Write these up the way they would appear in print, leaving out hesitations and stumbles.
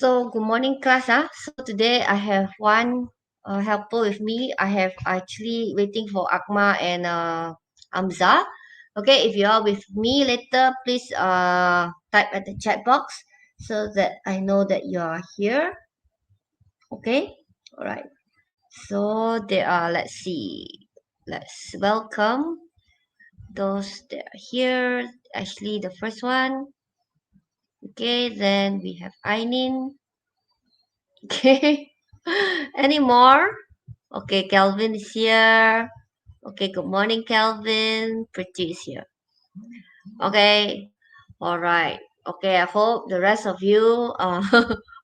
So good morning class. So today I have one helper with me. I have actually waiting for Akma and Amza. Okay, if you are with me later, please type at the chat box so that I know that you are here. Okay, all right. So there are, let's see, let's welcome those that are here. Actually, the first one. Okay, then we have Ainin. Okay. Any more? Okay, Calvin is here. Okay, good morning, Calvin. Pretty is here. Okay, all right. Okay, I hope the rest of you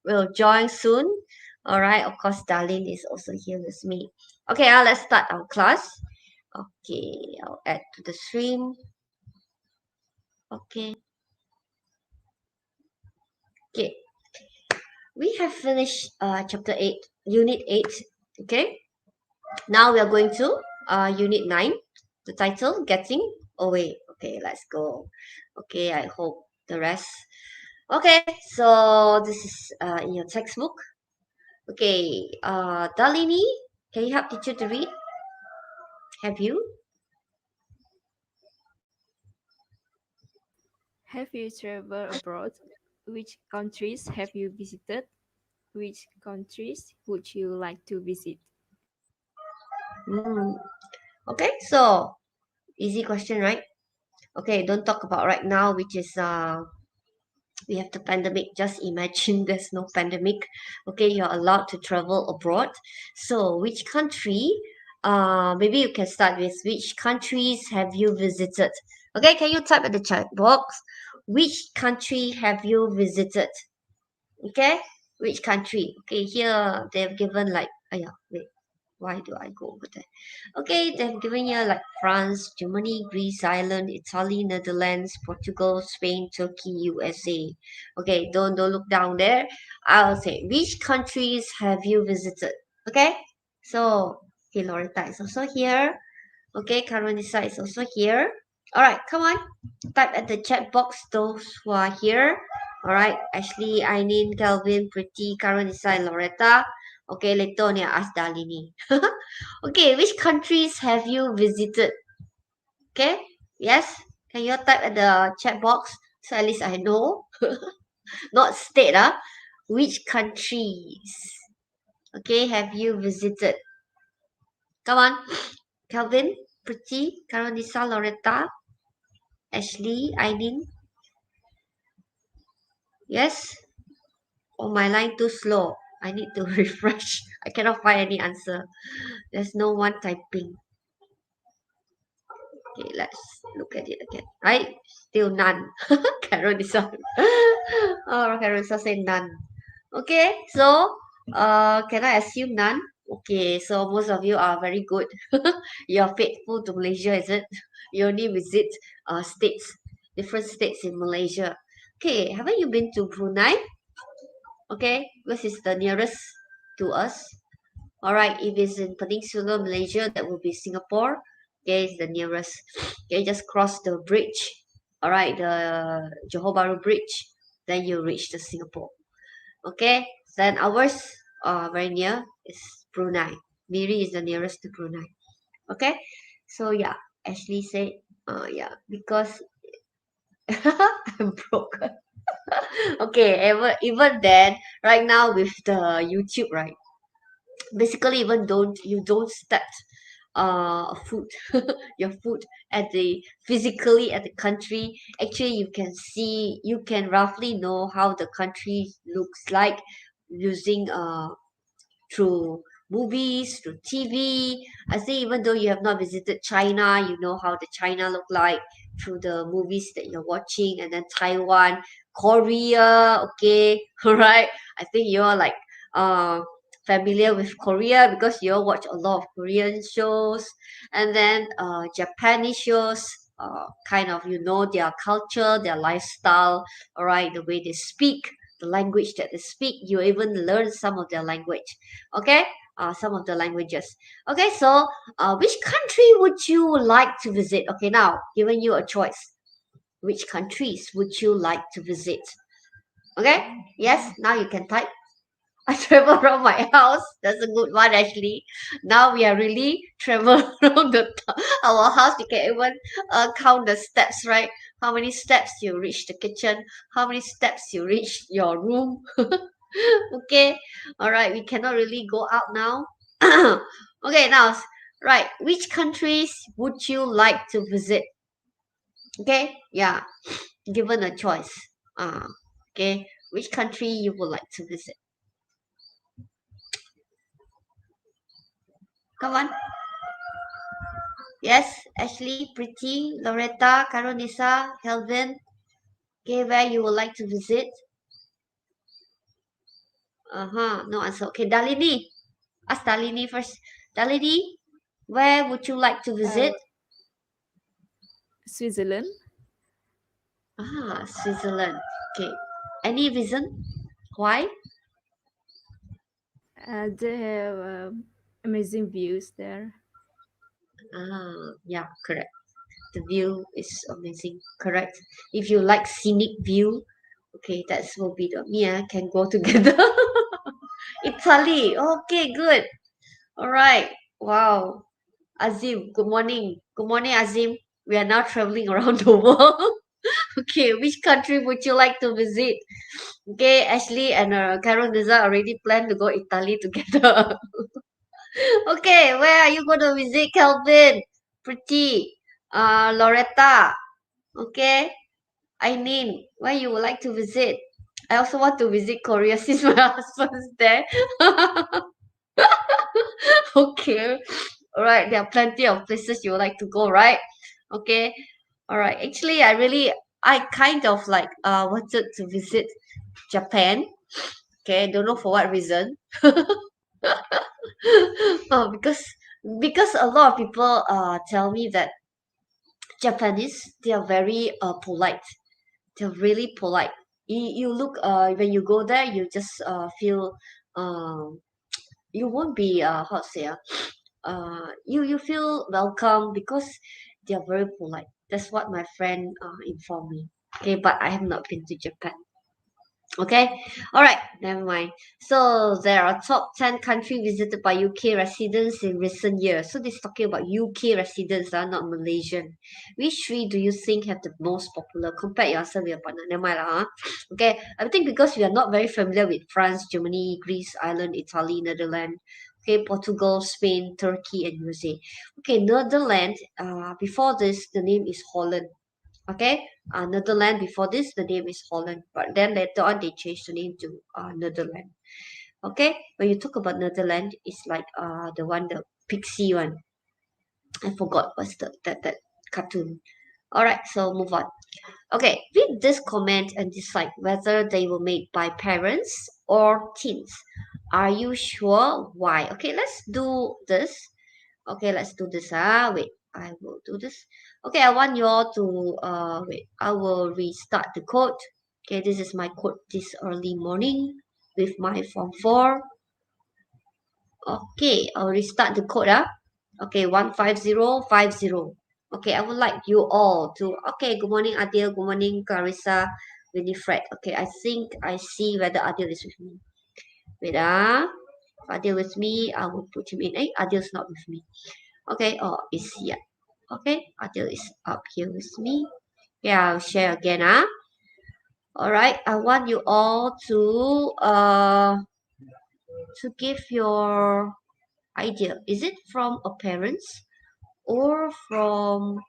will join soon. All right, of course, Darlene is also here with me. Okay, let's start our class. Okay, I'll add to the stream. Okay. Okay, we have finished chapter 8, unit 8. Okay, now we are going to unit 9. The title, Getting Away. Okay, let's go. Okay, I hope the rest. Okay, so this is in your textbook. Okay, Dalini, can you help teacher to read? Have you? Have you traveled abroad? Which countries have you visited? Which countries would you like to visit? Mm. Okay, so easy question, right? Okay, don't talk about right now, which is we have the pandemic. Just imagine there's no pandemic. Okay, you're allowed to travel abroad. So which country? Maybe you can start with which countries have you visited? Okay, can you type at the chat box? Which country have you visited? Okay, which country? Okay, here they've given like, oh yeah, wait, why do I go over there? Okay, they've given you like France, Germany, Greece, Ireland, Italy, Netherlands, Portugal, Spain, Turkey, USA. Okay, don't look down there. I'll say which countries have you visited? Okay, so okay, Loretta is also here. Okay, Karonisa is also here. All right, come on, type at the chat box those who are here. All right, Ashley, Ainin, Calvin, Pretty, Karonisa, and Loretta. Okay, later on, I ask Dalini. Okay, which countries have you visited? Okay, yes, can you type at the chat box so at least I know? Not state, which countries? Okay, have you visited? Come on, Calvin, Pretty, Karonisa, Loretta, Ashley, Ainin. Yes? Oh, my line too slow. I need to refresh. I cannot find any answer. There's no one typing. Okay, let's look at it again. Right? Still none. Karen is on. Oh, Karen is saying none. Okay, so can I assume none? Okay, so most of you are very good. You are faithful to Malaysia, is it? You only visit states, different states in Malaysia. Okay, haven't you been to Brunei? Okay, this is the nearest to us. All right, if it's in Peninsular Malaysia, that will be Singapore. Okay, it's the nearest. Okay, just cross the bridge. All right, the Johor Bahru Bridge. Then you reach the Singapore. Okay, then ours very near is Brunei. Miri is the nearest to Brunei. Okay, so yeah, Ashley said, yeah, because I'm broke. Okay, even then, right now with the YouTube, right? Basically, even don't start food your food at the physically at the country. Actually, you can roughly know how the country looks like using through movies, through TV. I say even though you have not visited China, you know how the China look like through the movies that you're watching, and then Taiwan, Korea. Okay, all right. I think you're like familiar with Korea because you all watch a lot of Korean shows, and then Japanese shows. Kind of their culture, their lifestyle, all right, the way they speak, the language that they speak. You even learn some of their language. Okay, some of the languages. Okay, so which country would you like to visit? Okay, now giving you a choice, which countries would you like to visit? Okay? Yes, now you can type. I travel around my house. That's a good one, actually. Now we are really travel around our house. You can even count the steps, right? How many steps you reach the kitchen? How many steps you reach your room? Okay. All right. We cannot really go out now. Okay. Now, right. Which countries would you like to visit? Okay. Yeah. Given a choice. Okay. Which country you would like to visit? Come on. Yes, Ashley, Pretty, Loretta, Caronisa, Helvin. Okay, where you would like to visit? No answer. Okay, Dalini. Ask Dalini first. Dalini, where would you like to visit? Switzerland. Switzerland. Okay. Any reason? Why? They have amazing views there. Yeah, correct. The view is amazing. Correct. If you like scenic view, okay, that will be the me. Can go together. Italy. Okay, good. All right. Wow. Azim, good morning. Good morning, Azim. We are now traveling around the world. Okay, which country would you like to visit? Okay, Ashley and Karen Niza already planned to go Italy together. Okay, where are you going to visit, Kelvin? Pretty. Loretta. Okay. Aileen, where you would like to visit? I also want to visit Korea since my husband's there. Okay. All right. There are plenty of places you would like to go, right? Okay. All right. Actually, I kind of like wanted to visit Japan. Okay. Don't know for what reason. Because a lot of people tell me that Japanese, they are very polite. They're really polite. You look when you go there, you just feel um you won't be how to say you feel welcome because they are very polite. That's what my friend informed me. Okay, but I have not been to Japan. Okay, all right, never mind. So there are top 10 countries visited by UK residents in recent years. So this is talking about UK residents, not Malaysian. Which three do you think have the most popular? Compare your answer with your partner. Never mind, lah, huh? Okay, I think because we are not very familiar with France, Germany, Greece, Ireland, Italy, Netherlands. Okay, Portugal, Spain, Turkey, and USA. Okay, Netherlands. Before this, the name is Holland. Okay, Netherlands before this the name is Holland, but then later on they changed the name to Netherlands. Okay, when you talk about Netherlands, it's like the one, the pixie one. I forgot what's that cartoon. All right, so move on. Okay, read this comment and decide whether they were made by parents or teens. Are you sure? Why? Okay, let's do this. Okay, let's do this. Wait, I will do this. Okay, I want you all to wait. I will restart the code. Okay, this is my code this early morning with my form 4. Okay, I'll restart the code. Okay, 15050. Okay, I would like you all to. Okay, good morning, Adil. Good morning, Carissa, Winifred. Okay, I think I see whether Adil is with me. Wait, if Adil with me, I will put him in. Adil's not with me. Okay, is here. Okay, Adil is up here with me. Yeah, I'll share again. All right, I want you all to give your idea. Is it from a parents or from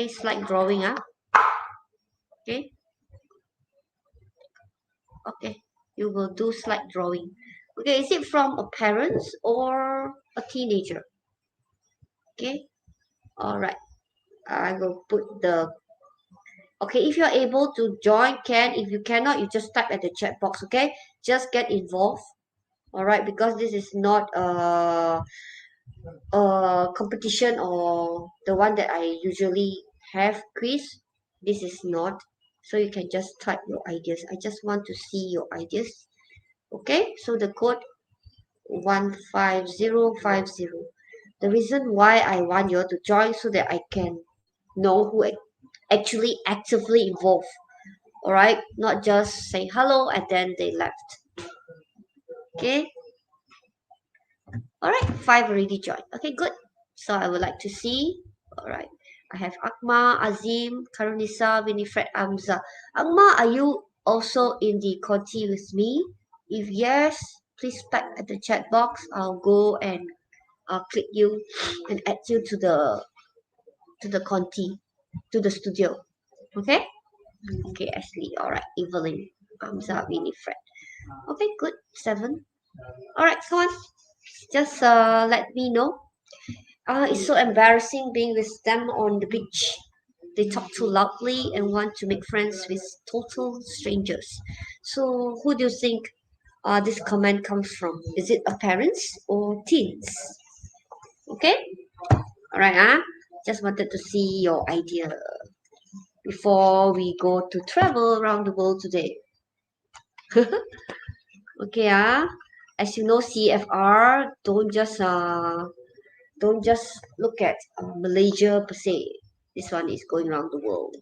slide drawing? Okay, okay, you will do slide drawing. Okay, is it from a parents or a teenager? Okay, all right. I will put the. Okay, if you're able to join, can. If you cannot, you just type at the chat box. Okay, just get involved. All right, because this is not a competition or the one that I usually have quiz. This is not. So you can just type your ideas. I just want to see your ideas. Okay, so the code 15050. The reason why I want you to join so that I can know who actually actively involved. All right, not just say hello and then they left. Okay. All right, 5 already joined. Okay, good. So I would like to see. All right, I have Akma, Azim, Karunisa, Winifred, Amza. Akma, are you also in the Conti with me? If yes, please type at the chat box. I'll go and click you and add you to the Conti, to the studio. Okay? Okay, Ashley. All right, Evelyn, Amza, Winifred. Okay, good. 7. All right, come on. Just let me know. It's so embarrassing being with them on the beach. They talk too loudly and want to make friends with total strangers. So, who do you think this comment comes from? Is it a parents or teens? Okay, all right. Just wanted to see your idea before we go to travel around the world today. Okay, as you know, CFR don't just look at Malaysia per se. This one is going around the world.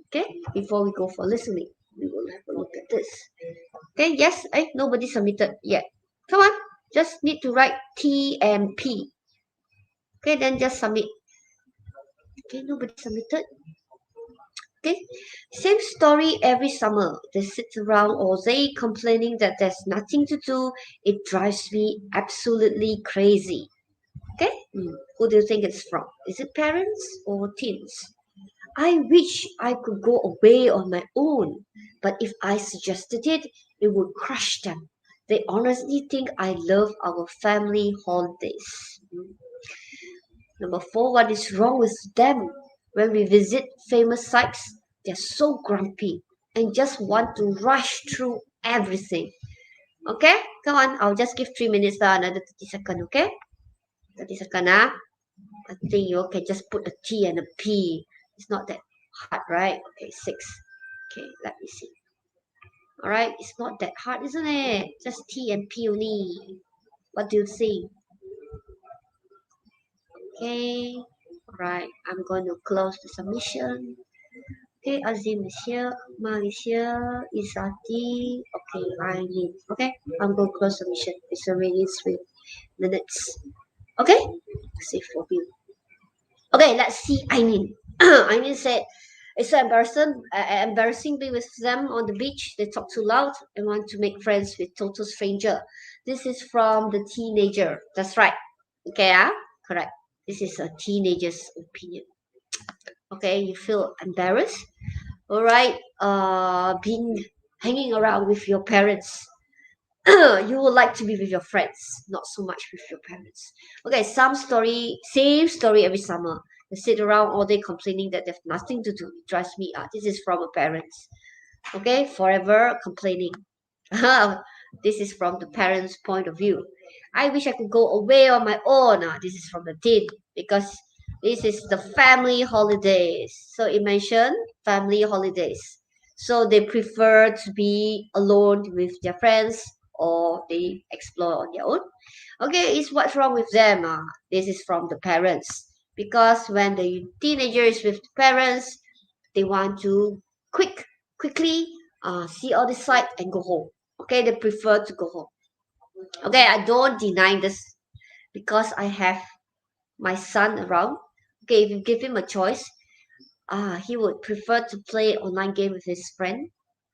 Okay, before we go for listening, we will have a look at this. Okay, yes, nobody submitted yet. Come on, just need to write T and P. Okay, then just submit. Okay, nobody submitted. Okay, same story every summer. They sit around all day complaining that there's nothing to do. It drives me absolutely crazy. Okay, who do you think it's from? Is it parents or teens? I wish I could go away on my own, but if I suggested it, it would crush them. They honestly think I love our family holidays. Number 4, what is wrong with them? When we visit famous sites, they're so grumpy and just want to rush through everything. Okay, come on, I'll just give 3 minutes, another 30 seconds, okay? 30 seconds, I think you can just put a T and a P. It's not that hard, right? Okay, 6. Okay, let me see. All right, it's not that hard, isn't it? Just T and P only. What do you think? Okay, all right, I'm going to close the submission. Okay, Azim is here, Akmal is here, Isati. Okay, I need. Okay, I'm going to close submission. It's already 3 minutes. Okay, save for you. Okay, let's see. I mean said, it's so embarrassing being with them on the beach. They talk too loud and want to make friends with total stranger. This is from the teenager. That's right. Okay, correct. This is a teenager's opinion. Okay, you feel embarrassed. All right. Being hanging around with your parents. You would like to be with your friends, not so much with your parents. Okay, same story every summer. They sit around all day complaining that they have nothing to do. It drives me out. This is from a parents. Okay, forever complaining. This is from the parents' point of view. I wish I could go away on my own. This is from the teen because this is the family holidays. So it mentioned family holidays. So they prefer to be alone with their friends or they explore on their own. Okay, it's what's wrong with them. This is from the parents because when the teenager is with the parents, they want to quickly see all the sight and go home. Okay, they prefer to go home. Okay, I don't deny this because I have my son around. Okay, if you give him a choice, he would prefer to play online game with his friend.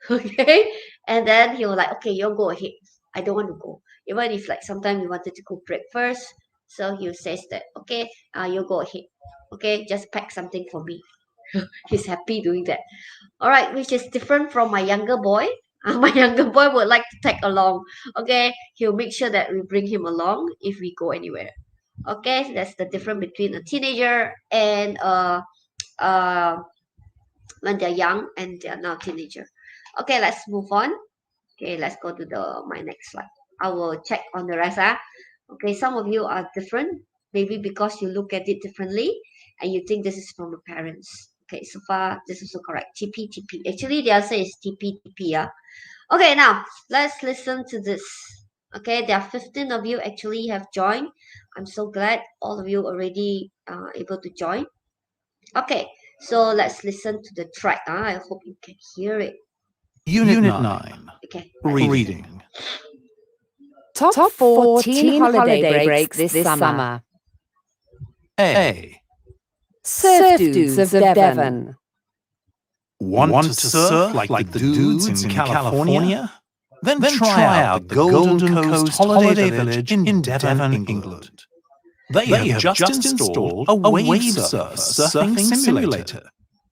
Okay, and then he will like, okay, you go ahead. I don't want to go. Even if like sometimes we wanted to cook breakfast, so he says that okay, you go ahead. Okay, just pack something for me. He's happy doing that. All right, which is different from my younger boy. My younger boy would like to tag along. Okay, he'll make sure that we bring him along if we go anywhere. Okay, so that's the difference between a teenager and uh, when they're young and they're now teenager. Okay, let's move on. Okay, let's go to my next slide. I will check on the rest. Okay, some of you are different, maybe because you look at it differently and you think this is from the parents. Okay, so far this is also correct. TP TP. Actually, the answer is TP TP. Okay, now let's listen to this. Okay, there are 15 of you actually have joined. I'm so glad all of you already able to join. Okay, So let's listen to the track. I hope you can hear it. Unit 9. Okay. Reading. Top 14 holiday breaks this summer. A. Surf dudes of Devon. Want to surf like the dudes in California? Then try out the Golden Coast Holiday Village in Devon, England. They have just installed a wave surfing simulator.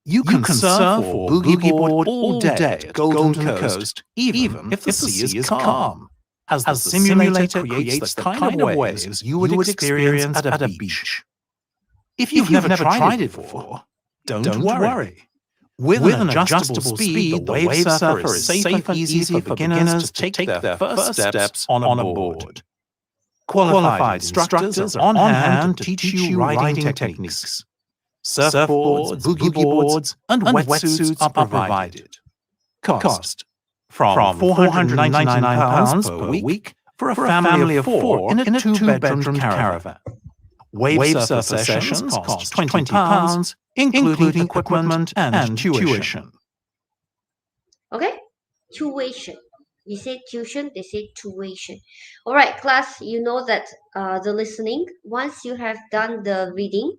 You can surf or boogie board all day at Golden Coast, even if the sea is calm, as the simulator creates the kind of waves you would experience at a beach. If you've never tried it before, don't worry. With an adjustable speed, the wave surfer is safe and easy for beginners to take their first steps on a board. Qualified instructors are on hand to teach you riding techniques. Surfboards, boogie boards, and wetsuits are provided. Cost from £499 per week for a family of 4 in a 2-bedroom caravan. Wave surfer sessions cost £20, including equipment and tuition. Okay, tuition. We say tuition, they say tuition. All right, class, you know that the listening, once you have done the reading,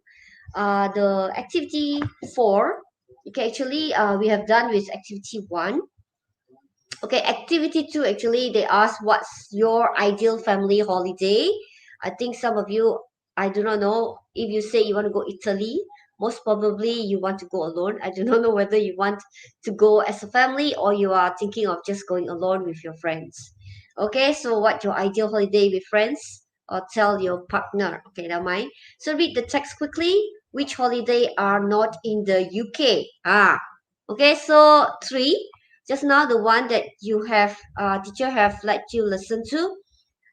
the activity 4, okay, actually we have done with activity 1. Okay, activity 2, actually they ask what's your ideal family holiday. I think some of you, I do not know, if you say you want to go Italy, most probably you want to go alone. I do not know whether you want to go as a family or you are thinking of just going alone with your friends. Okay, so what your ideal holiday with friends, or tell your partner. Okay, never mind. So read the text quickly. Which holiday are not in the UK? Okay, so 3. Just now the one that you have, teacher have let you listen to.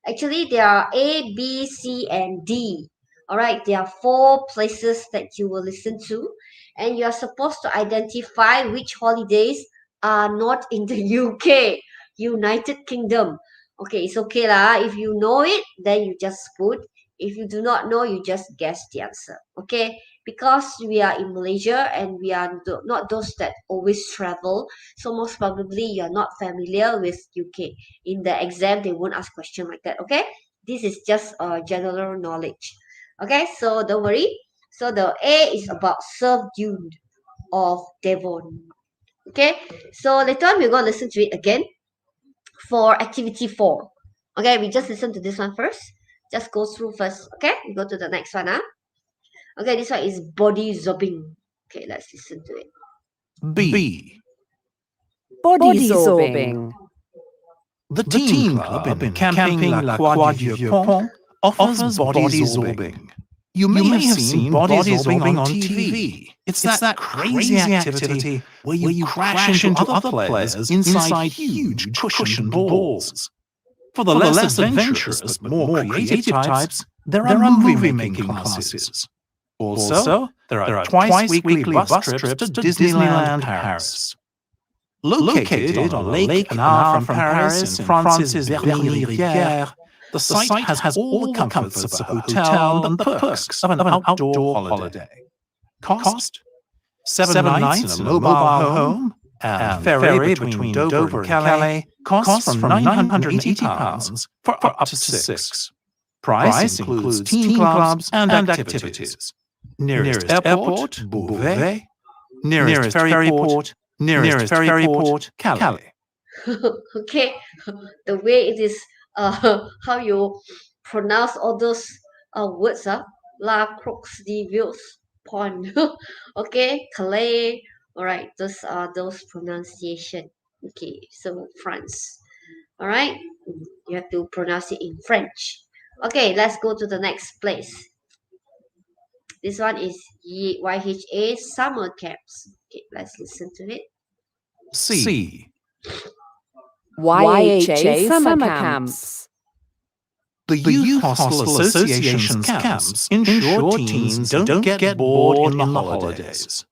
Actually, there are A, B, C, and D. All right, there are 4 places that you will listen to, and you are supposed to identify which holidays are not in the UK, United Kingdom. Okay, it's okay lah. If you know it, then you just put. If you do not know, you just guess the answer. Okay, because we are in Malaysia and we are not those that always travel, so most probably you are not familiar with UK. In the exam, they won't ask question like that. Okay, this is just general knowledge. Okay, so don't worry. So the A is about surf dune of Devon. Okay, so later on we're going to listen to it again for activity 4. Okay, we just listen to this one first. Just go through first. Okay, we go to the next one. Okay, this one is body zobbing. Okay, let's listen to it. B. Body sorbing. The Team Club in Camping La Croix du Vieux Pont offers body zorbing. You may have seen body zorbing on TV. It's that crazy activity where you crash into other players inside huge cushioned balls. For the less adventurous but more creative types, there are movie-making classes. Also, there are twice-weekly bus trips to Disneyland Paris. Located on a lake an hour from Paris in France's Vernis-Rivière, the site has all the comforts of a hotel and the perks of an outdoor holiday. Cost? 7 nights in a mobile home and ferry between Dover and Calais costs from £980 for up to 6. Price includes team clubs and activities. Nearest airport, Beauvais. Nearest ferry port, Calais. Okay, the way it is, how you pronounce all those words, La Croix de Vieux Pont. Okay, Calais. All right, those are those pronunciation. Okay, so France. All right, you have to pronounce it in French. Okay, let's go to the next place. This one is YHA summer camps. Okay, let's listen to it. C. YHA summer camps. The Youth Hostel Association's camps ensure teens don't get bored in the holidays.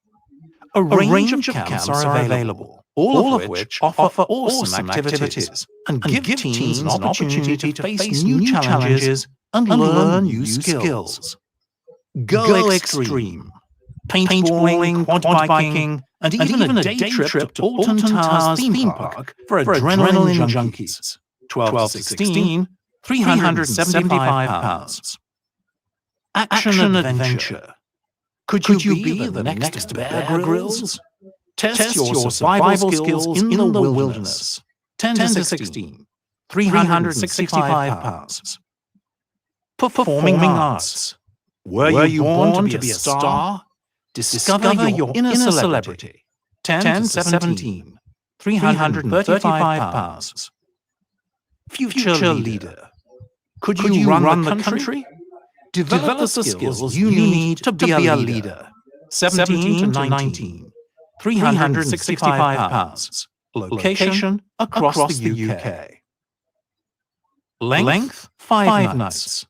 A range of camps are available, all of which offer awesome activities and give teens an opportunity to face new challenges and learn new skills. Go extreme. paintballing, quad biking, and even a day trip to Alton Towers theme park for adrenaline junkies. 12 to 16, £375. Action adventure. Could you be the next Bear Grylls? Test your survival skills in the wilderness. 10 to 16, £365. Performing arts. Were you born to be a star? Discover your inner celebrity. 10 to 17, £335. Future leader. Could you run the country? Develop the skills you need to be a leader. 17 to 19, £365. Location across the UK. Length 5 nights.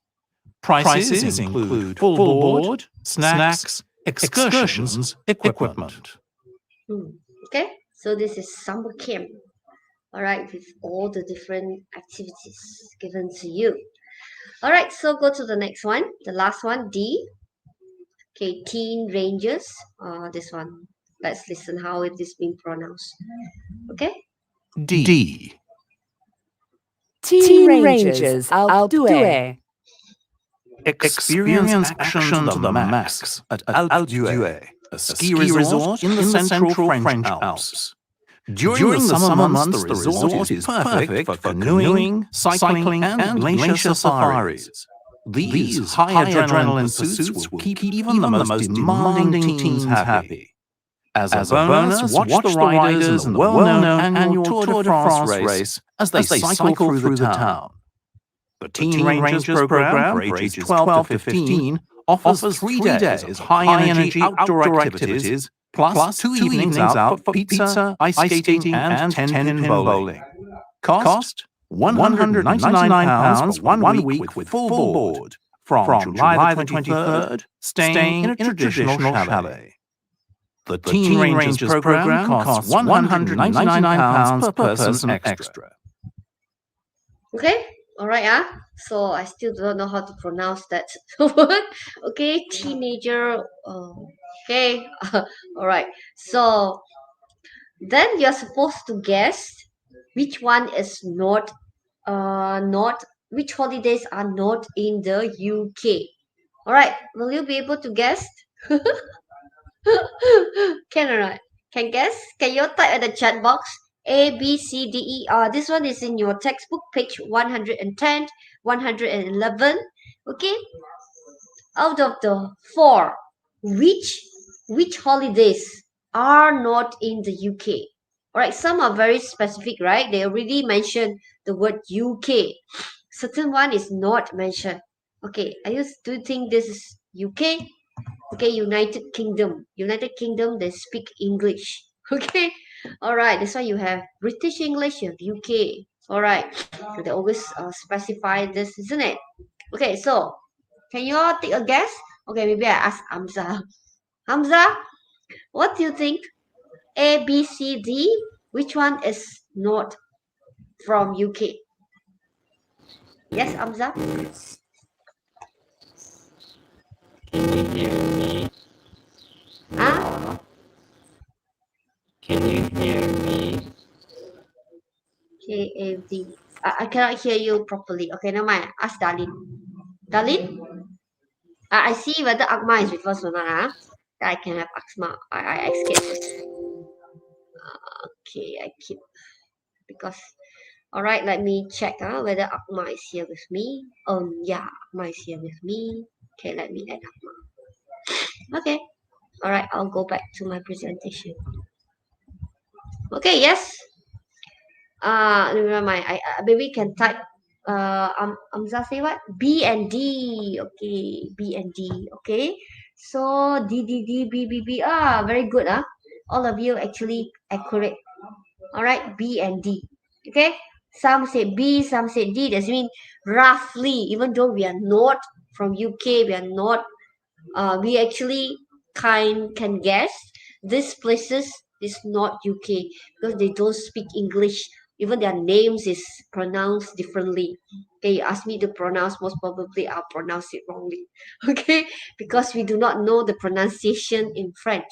Prices include full board, snacks, excursions, equipment. Okay, so this is summer camp. All right, with all the different activities given to you. All right, so go to the next one, the last one, D. Okay, teen rangers. This one. Let's listen how it is being pronounced. Okay. D. Teen Rangers Alpe d'Huez. Experience action to the max at Alpe d'Huez, a ski resort in the central French Alps. During the summer months, the resort is perfect for canoeing, cycling, and glacier safaris. These high adrenaline pursuits will keep even the most demanding teens happy. As a bonus, watch the riders in the well-known annual Tour de France race as they cycle through the town. The Teen Rangers program for ages 12 to 15 offers 3 days of high-energy outdoor activities, plus 2 evenings out for pizza, ice skating, and 10-pin bowling. Cost £199 for 1 week with full board from July the 23rd, staying in a traditional chalet. The Teen Rangers program costs £199 per person extra. Okay. All right. So I still don't know how to pronounce that word. Okay, teenager. Okay. All right. So then you're supposed to guess which one is not which holidays are not in the UK. All right. Will you be able to guess? Can or not? Can guess? Can you type at the chat box? A, B, C, D, E, R. This one is in your textbook, page 110, 111. Okay? Out of the 4, which holidays are not in the UK? Alright, some are very specific, right? They already mentioned the word UK. Certain one is not mentioned. Okay, do you think this is UK? Okay, United Kingdom. United Kingdom, they speak English. Okay, all right. That's why you have British English, you have UK. All right, so they always specify this, isn't it? Okay, so can you all take a guess? Okay, maybe I ask Hamza. Hamza, what do you think? A, B, C, D. Which one is not from UK? Yes, Hamza. Can you hear me? Huh? Can you hear me? K, A, D. I cannot hear you properly. Okay, never mind. Ask Darlene. Darlene? I see whether Akma is with us or not. I can have Akma. I escape first. Okay, I keep because alright, let me check whether Akma is here with me. Oh yeah, Akma is here with me. Okay, let me add Akma. Okay. Alright, I'll go back to my presentation. Okay, yes. Never mind. I maybe can type Amza say what? B and D. Okay, B and D. Okay. So D D D B B B. Very good. All of you actually accurate. All right, B and D. Okay. Some say B, some say D. That means roughly. Even though we are not from UK, we are not. We actually can guess these places is not UK because they don't speak English. Even their names is pronounced differently. Okay, you ask me to pronounce, most probably I'll pronounce it wrongly. Okay, because we do not know the pronunciation in French.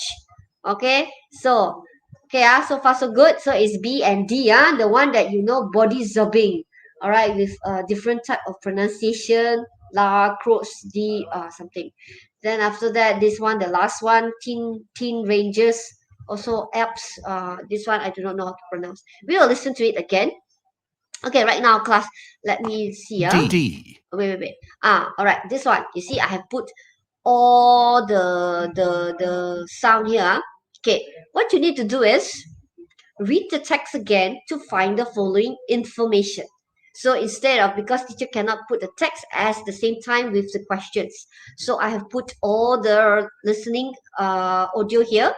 Okay, so okay, so far so good. So it's B and D, the one that you know, body zobbing. All right, with different type of pronunciation, la, cross, D, something. Then after that, this one, the last one, teen rangers, also Alps. This one I do not know how to pronounce. We will listen to it again. Okay, right now, class, let me see. D. Wait. All right, this one. You see, I have put all the sound here. Okay, what you need to do is read the text again to find the following information. So instead of, because teacher cannot put the text at the same time with the questions, so I have put all the listening audio here,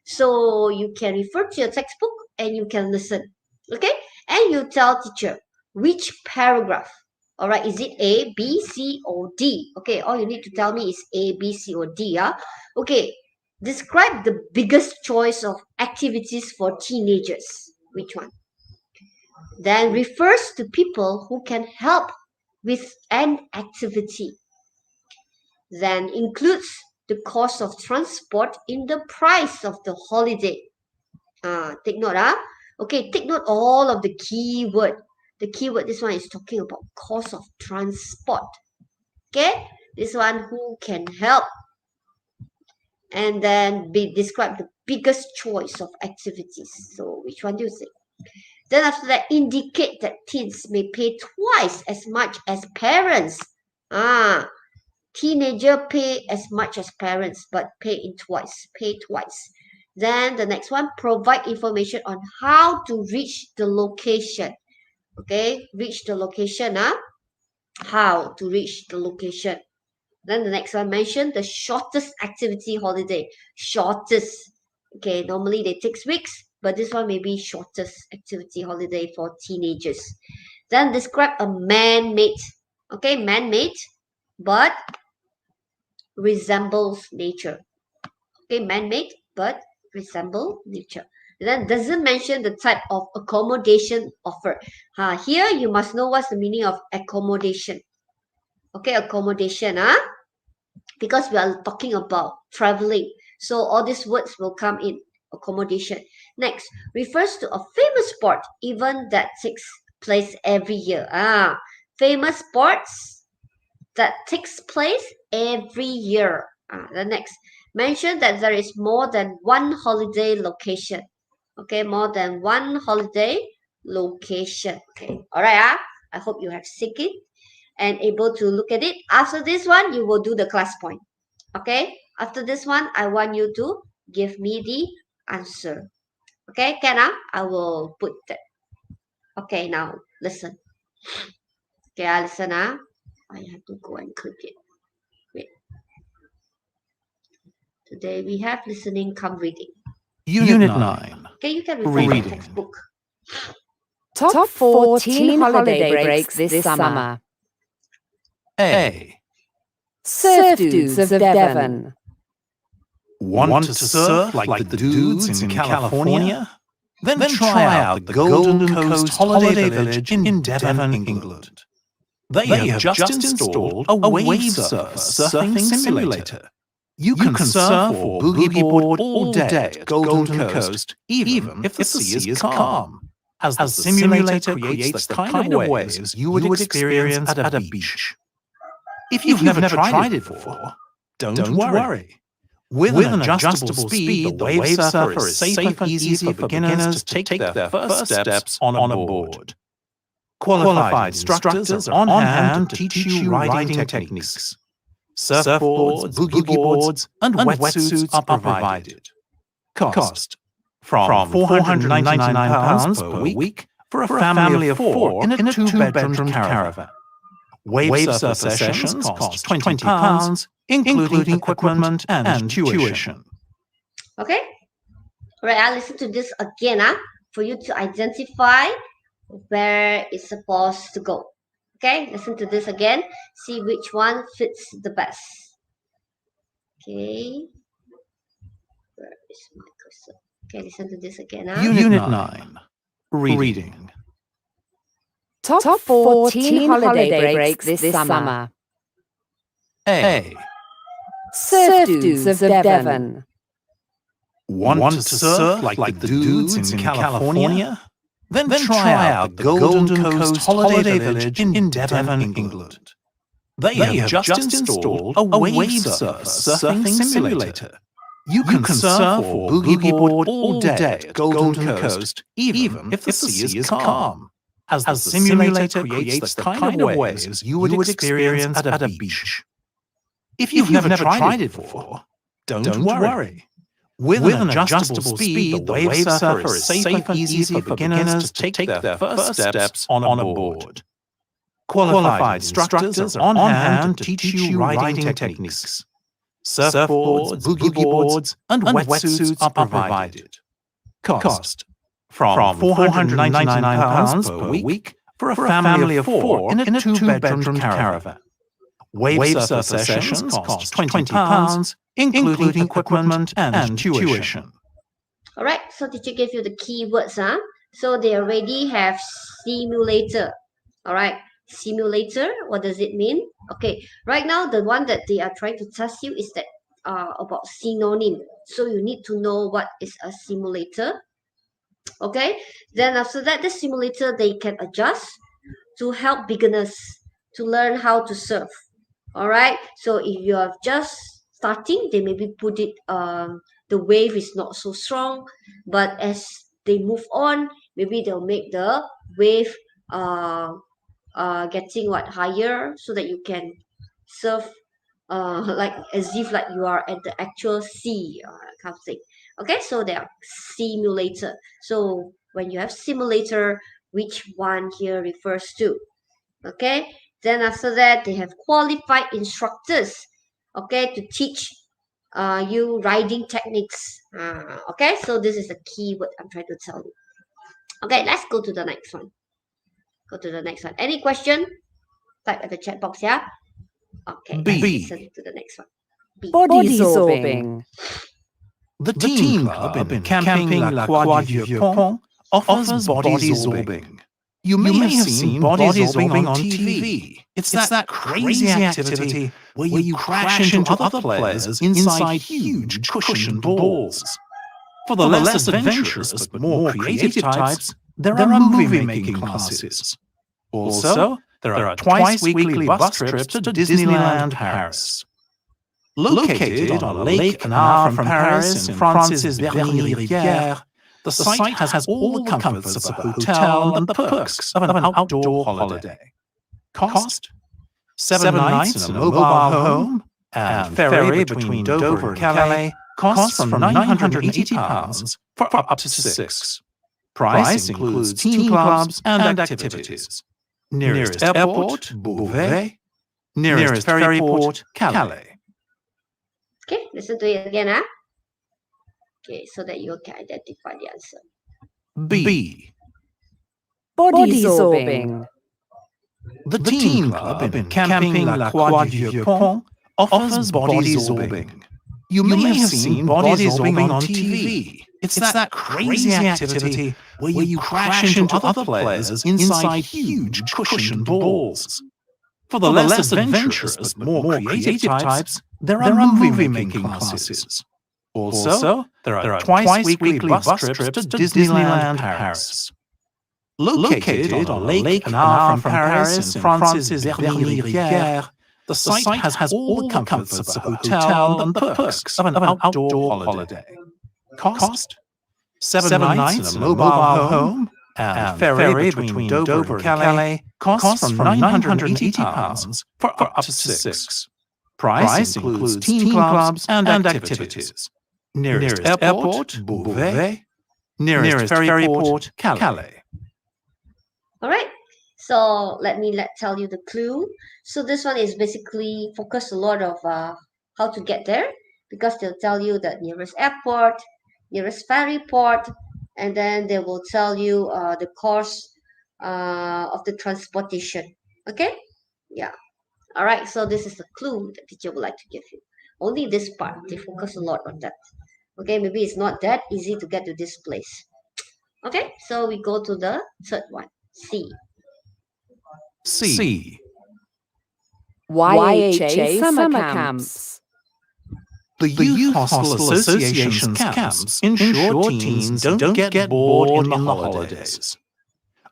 so you can refer to your textbook and you can listen. Okay, and you tell teacher which paragraph. All right, is it A, B, C, or D? Okay, all you need to tell me is A, B, C, or D. Okay, describe the biggest choice of activities for teenagers. Which one? Then refers to people who can help with an activity. Then includes the cost of transport in the price of the holiday. Take note. Okay, take note all of the keyword. The keyword, this one is talking about cost of transport. Okay, this one, who can help. And then describe the biggest choice of activities. So which one do you think? Then after that, indicate that teens may pay twice as much as parents. Teenager pay as much as parents, but pay twice. Then the next one, provide information on how to reach the location. Okay, reach the location. How to reach the location. Then the next one, mention the shortest activity holiday. Shortest. Okay, normally they take weeks, but this one may be shortest activity holiday for teenagers. Then describe a man-made. Okay, man-made, but resembles nature. Okay, man-made, but resemble nature. Then doesn't mention the type of accommodation offered. Here you must know what's the meaning of accommodation. Okay, accommodation, because we are talking about traveling. So all these words will come in. Accommodation. Next, refers to a famous sport, event that takes place every year. Famous sports that takes place every year. The next, mention that there is more than one holiday location. Okay, more than one holiday location. Okay, all right. I hope you have seen it and able to look at it. After this one, you will do the class point. Okay, after this one, I want you to give me the answer. Okay, can I will put that. Okay, now listen. Okay, listen. I have to go and click it. Wait. Today we have listening come reading. Unit 9. Okay, you can refer to Reading. the textbook. Top 14 holiday breaks this summer. A. Surf dudes of Devon. Want to surf like the dudes in California? Then try out the Golden Coast Holiday Village in Devon, England. They have just installed a wave surfer surfing simulator. You can surf or boogie board all day at Golden Coast, even if the sea is calm, as the simulator creates the kind of waves you would experience at a beach. If you've never tried it before, don't worry. With an adjustable speed, the wave surfer is safe and easy for beginners to take their first steps on a board. Qualified instructors are on hand to teach you riding techniques. Surfboards, boogie boards, and wetsuits are provided. Cost from £499 per week for a family of 4 in a 2-bedroom caravan. Wave surfer sessions cost £20, including equipment and tuition. Okay, all right. I'll listen to this again. For you to identify where it's supposed to go. Okay, listen to this again. See which one fits the best. Okay, where is my cursor? Okay, listen to this again. Unit 9. Reading. Top 14 holiday breaks this summer. A. Surf dudes of Devon. Want to surf like the dudes in California? Then try out the Golden Coast Holiday Village in Devon, England. They have just installed a wave surfing simulator. You can surf or boogie board all day at Golden Coast, even if the sea is calm, as the simulator creates the kind of waves you would experience at a beach. If you've never tried it before, don't worry. With an adjustable speed, the wave surfer is safe and easy for beginners to take their first steps on a board. Qualified instructors are on hand to teach you riding techniques. Surfboards, boogie boards, and wetsuits are provided. Cost from £499 per week for a family of 4 in a 2-bedroom caravan. Wave surfer sessions cost £20, including equipment and tuition. All right, so teacher gave you the keywords. So they already have simulator. All right, simulator, what does it mean? Okay, right now the one that they are trying to test you is that about synonym. So you need to know what is a simulator. Okay, then after that, the simulator they can adjust to help beginners to learn how to surf. All right, so if you are just starting, they maybe put it the wave is not so strong, but as they move on, maybe they'll make the wave getting higher, so that you can surf like as if like you are at the actual sea, kind of thing. Okay, so they are simulator. So when you have simulator, which one here refers to? Okay, then after that they have qualified instructors, okay, to teach you riding techniques. Okay, so this is the keyword I'm trying to tell you. Okay, let's go to the next one. Any question? Type at the chat box. Yeah, okay. B. Let's listen to the next one. B. Body sorbing. The team club in Camping La Croix du Vieux Pont offers body sorbing. You may have seen body sorbing on TV. It's that crazy activity where you crash into other players inside huge cushioned balls. For the less adventurous but more creative types, there are movie-making classes. Also, there are twice-weekly bus trips to Disneyland Paris. Located on a lake an hour from Paris in France's Vernis-Rivière, the site has all the comforts of a hotel and the perks of an outdoor holiday. Cost? 7 nights in a mobile home and ferry between Dover and Calais costs from £980 for up to 6. Price includes team clubs and activities. Nearest airport, Beauvais. Nearest ferry port, Calais. Okay, listen to it again. Okay, so that you can identify the answer. B. Body sorbing. The team club in Camping La Croix du Vieux Pont offers body sorbing. You may have seen body sorbing on TV. It's that crazy activity where you crash into other players inside huge cushioned balls. For the less adventurous but more creative types, there are movie-making classes. Also, there are twice-weekly bus trips to Disneyland Paris. Located on a lake an hour from Paris in France's Vernis-Rivière, the site has all the comforts of a hotel and the perks of an outdoor holiday. Cost? 7 nights in a mobile home and ferry between Dover and Calais costs from £980 for up to 6. Price includes team clubs and activities. Nearest airport, Beauvais. Nearest ferry port, Calais. All right, so let me tell you the clue. So this one is basically focused a lot of how to get there, because they'll tell you the nearest airport, nearest ferry port, and then they will tell you the cost of the transportation. Okay, yeah. All right, so this is the clue that teacher would like to give you. Only this part, they focus a lot on that. Okay, maybe it's not that easy to get to this place. Okay, so we go to the third one, C. C. YHA summer camps. The Youth Hostel Association's camps ensure teens don't get bored in the holidays.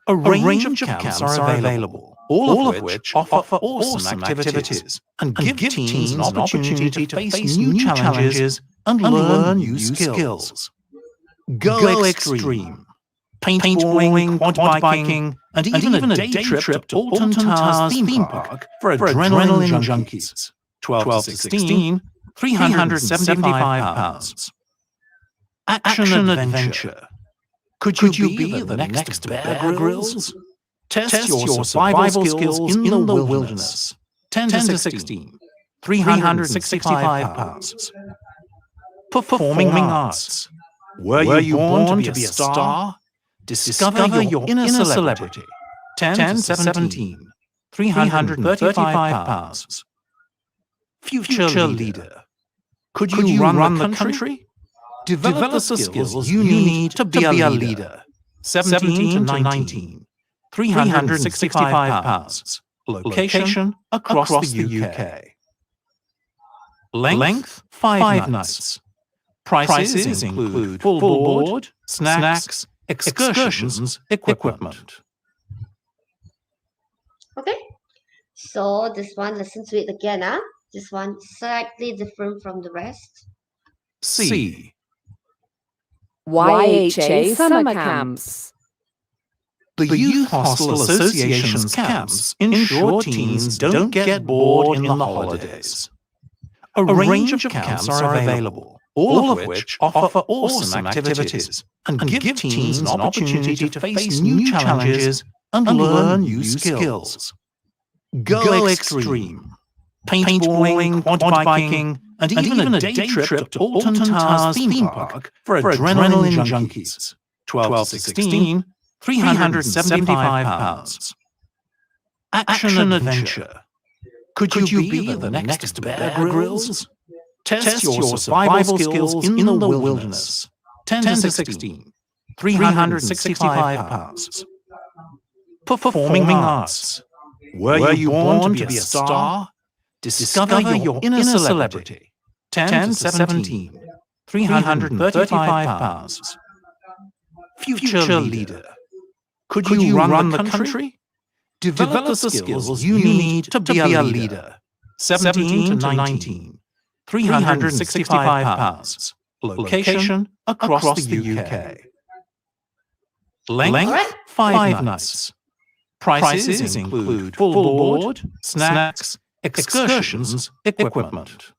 A range of camps are available, all of which offer awesome activities and give teens an opportunity to face new challenges and learn new skills. Go extreme. Paintballing, quad biking, and even a day trip to Alton Towers theme park for adrenaline junkies. 12 to 16, £375. Action adventure. Could you be the next Bear Grylls? Test your survival skills in the wilderness. 10 to 16, £365. Performing arts. Were you born to be a star? Discover your inner celebrity. 10 to 17, £335. Future leader. Could you run the country? Develop the skills you need to be a leader. 17 to 19, £365. Location across the UK. Length 5 nights. Prices include full board, snacks, excursions, equipment. Okay, so this one, listen to it again. This one slightly different from the rest. C. YHA summer camps. The Youth Hostel Association's camps ensure teens don't get bored in the holidays. A range of camps are available, all of which offer awesome activities and give teens an opportunity to face new challenges and learn new skills. Go extreme. Paintballing, quad biking, and even a day trip to Alton Towers theme park for adrenaline junkies. 12 to 16, £375. Action adventure. Could you be the next Bear Grylls? Test your survival skills in the wilderness. 10 to 16, £365. Performing arts. Were you born to be a star? Discover your inner celebrity. 10 to 17, £335. Future leader. Could you run the country? Develop the skills you need to be a leader. 17 to 19, £365. Location across the UK. Length 5 nights. Prices include full board, snacks, excursions, equipment.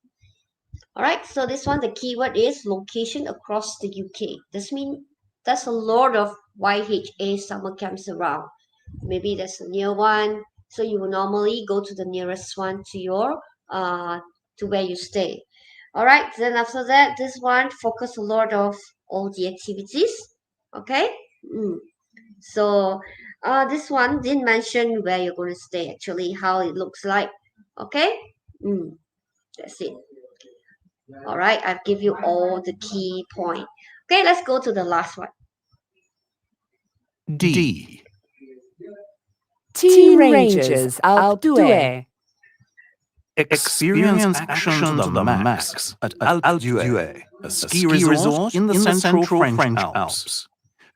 All right, so this one, the keyword is location across the UK. This means there's a lot of YHA summer camps around. Maybe there's a near one, so you will normally go to the nearest one to your to where you stay. All right, then after that, this one focus a lot of all the activities. Okay, so this one didn't mention where you're going to stay, actually how it looks like. Okay, that's it. All right, I've give you all the key point. Okay, let's go to the last one. D. Teen Rangers Alpe d'Huez. Experience action to the max at Alpe d'Huez, a ski resort in the central French Alps.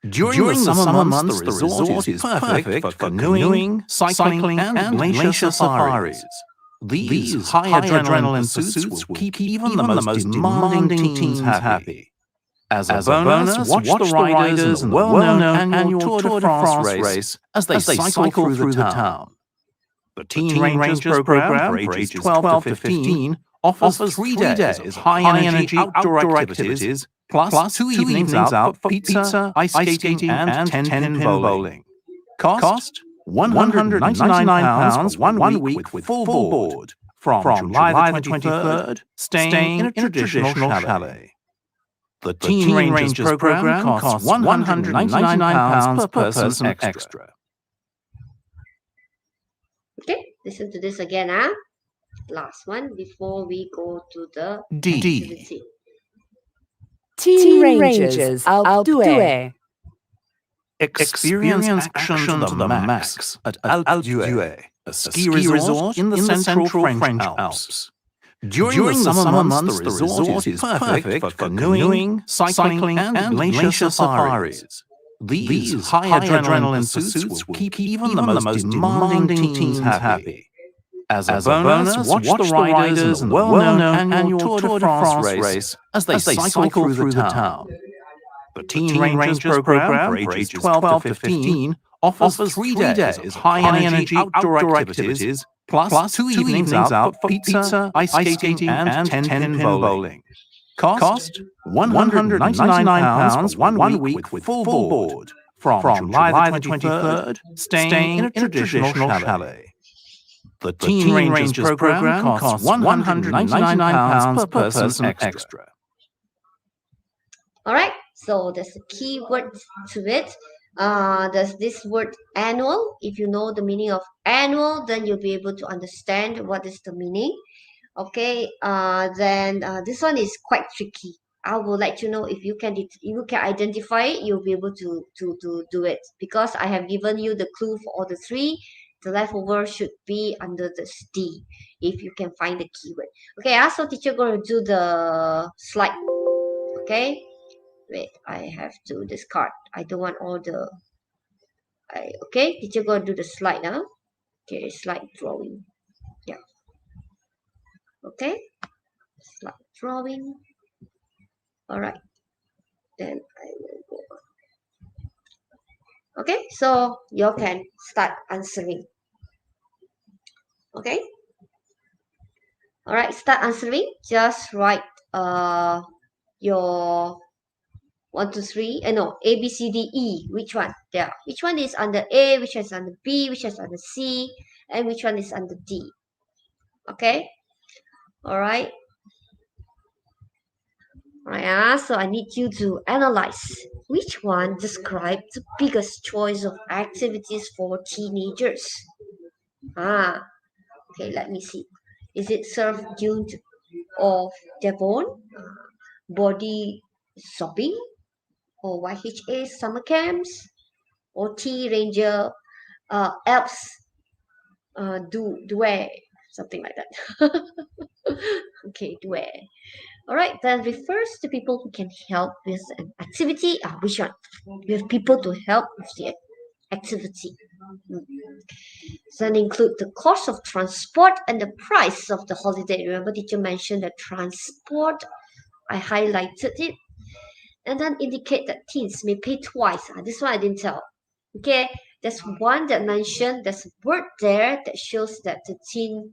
During the summer months, the resort is perfect for canoeing, cycling, and glacier safaris. These high adrenaline pursuits will keep even the most demanding teens happy. As a bonus, watch the riders in the well-known annual Tour de France race as they cycle through the town. The Teen Rangers program for ages 12 to 15 offers 3 days of high-energy outdoor activities, plus 2 evenings out for pizza, ice skating, and 10-pin bowling. Cost £199 for 1 week with full board from July the 23rd, staying in a traditional chalet. The Teen Rangers program costs £199 per person extra. Okay, listen to this again. Last one before we go to the D. activity. Teen Rangers Alpe d'Huez. Experience action to the max at Alpe d'Huez, a ski resort in the central French Alps. During the summer months, the resort is perfect for canoeing, cycling, and glacier safaris. These high adrenaline pursuits will keep even the most demanding teens happy. As a bonus, watch the riders in the well-known annual Tour de France race as they cycle through the town. The Teen Rangers program for ages 12 to 15 offers 3 days of high-energy outdoor activities, plus 2 evenings out for pizza, ice skating, and 10-pin bowling. Cost £199 for 1 week with full board from July the 23rd, staying in a traditional chalet. The Teen Rangers program costs £199 per person extra. All right, so there's a keyword to it. There's this word annual. If you know the meaning of annual, then you'll be able to understand what is the meaning. Okay, then this one is quite tricky. I will let you know if you can identify it, you'll be able to do it, because I have given you the clue for all the three. The leftover should be under this D if you can find the keyword. Okay, so teacher going to do the slide. Okay, wait, I have to discard. I don't want all the. Okay, teacher going to do the slide now. Okay, slide drawing. Yeah. Okay, slide drawing. All right, then I will go on. Okay, so you can start answering. Okay, all right, start answering. Just write your 1, 2, 3. No, A, B, C, D, E. Which one? There. Which one is under A? Which one is under B? Which one is under C? And which one is under D? Okay. All right. Right, so I need you to analyze which one describes the biggest choice of activities for teenagers. Okay, let me see. Is it Surf Dune of Devon, body shopping, or YHA summer camps, or T Ranger Alps Due, something like that. Okay, Due. All right, then refers to people who can help with an activity. Which one? We have people to help with the activity. Then include the cost of transport and the price of the holiday. Remember, teacher mentioned the transport. I highlighted it. And then indicate that teens may pay twice. This one I didn't tell. Okay, there's one that mentioned, there's a word there that shows that the teen,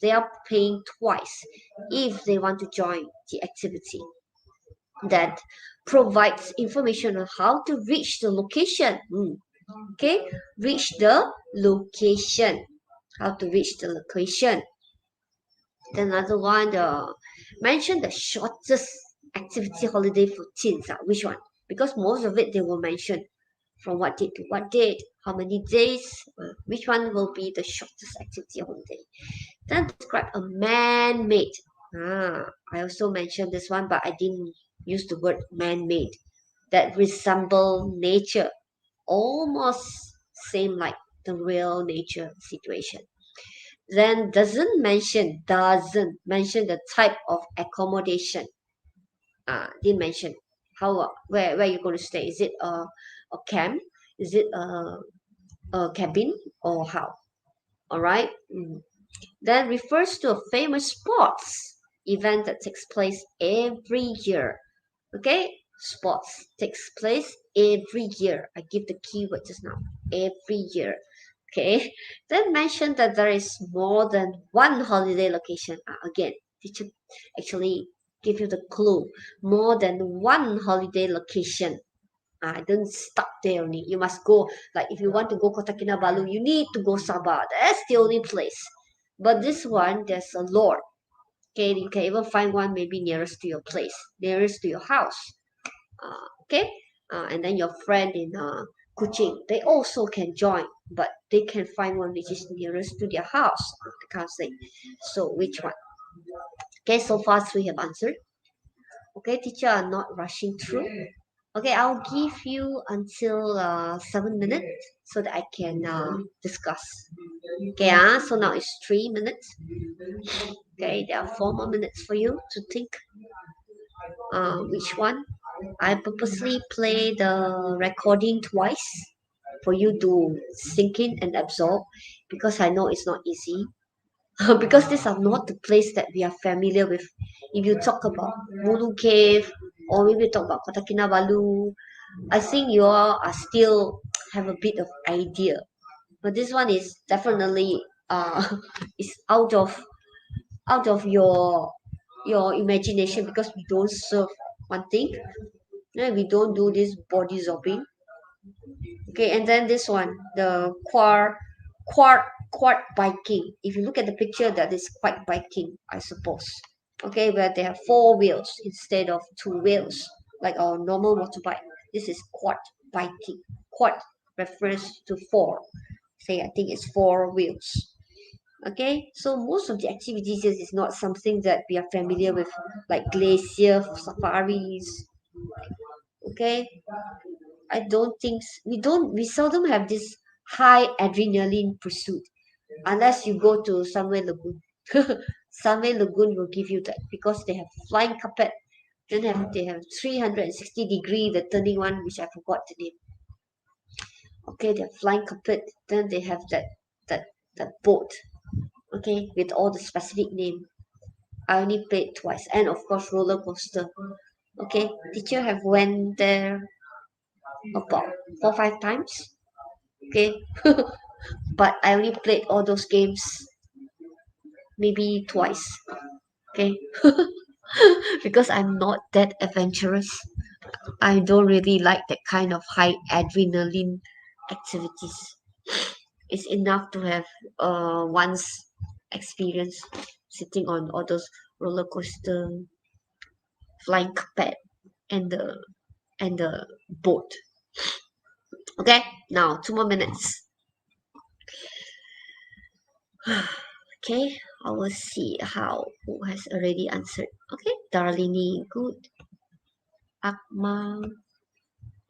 they are paying twice if they want to join the activity. That provides information on how to reach the location. Okay, reach the location. How to reach the location. Then another one, mention the shortest activity holiday for teens. Which one? Because most of it they will mention from what date to what date, how many days, which one will be the shortest activity holiday. Then describe a man-made. I also mentioned this one, but I didn't use the word man-made. That resemble nature, almost same like the real nature situation. Then doesn't mention the type of accommodation. Didn't mention how where you're going to stay. Is it a camp? Is it a cabin, or how? All right. Then refers to a famous sports event that takes place every year. Okay, sports takes place every year. I give the keyword just now. Every year. Okay, then mention that there is more than one holiday location. Again, teacher actually give you the clue. More than one holiday location. Don't stop there only. You must go. Like if you want to go Kota Kinabalu, you need to go Sabah. That's the only place. But this one, there's a lot. Okay, you can even find one maybe nearest to your place, nearest to your house. Okay, and then your friend in Kuching, they also can join, but they can find one which is nearest to their house. I can't say. So which one? Okay, so far we have answered. Okay, teacher are not rushing through. Okay, I'll give you until 7 minutes so that I can discuss. Okay, so now it's 3 minutes. Okay, there are 4 more minutes for you to think which one. I purposely play the recording twice for you to sink in and absorb because I know it's not easy. Because these are not the place that we are familiar with. If you talk about Mulu Cave or maybe talk about Kota Kinabalu, I think you all are still have a bit of idea. But this one is definitely is out of your imagination because we don't serve one thing. We don't do this body zombing. Okay, and then this one, the quad quad biking. If you look at the picture, that is quite biking, I suppose. Okay, where they have 4 wheels instead of 2 wheels, like our normal motorbike. This is quad biking. Quad refers to 4. Say, I think it's 4 wheels. Okay, so most of the activities is not something that we are familiar with, like glacier safaris. Okay, I don't think we seldom have this high adrenaline pursuit unless you go to Sunway Lagoon. Sunway Lagoon will give you that because they have flying carpet. Then they have 360-degree, the turning one, which I forgot the name. Okay, they have flying carpet. Then they have that boat. Okay, with all the specific name. I only played twice, and of course roller coaster. Okay, teacher have went there about 4 5 times. Okay, but I only played all those games maybe twice. Okay, because I'm not that adventurous. I don't really like that kind of high adrenaline activities. It's enough to have once experience sitting on all those roller coaster, flying carpet, and the boat. Okay, now 2 more minutes. Okay, I will see who has already answered. Okay, Darlini, good. Akmal,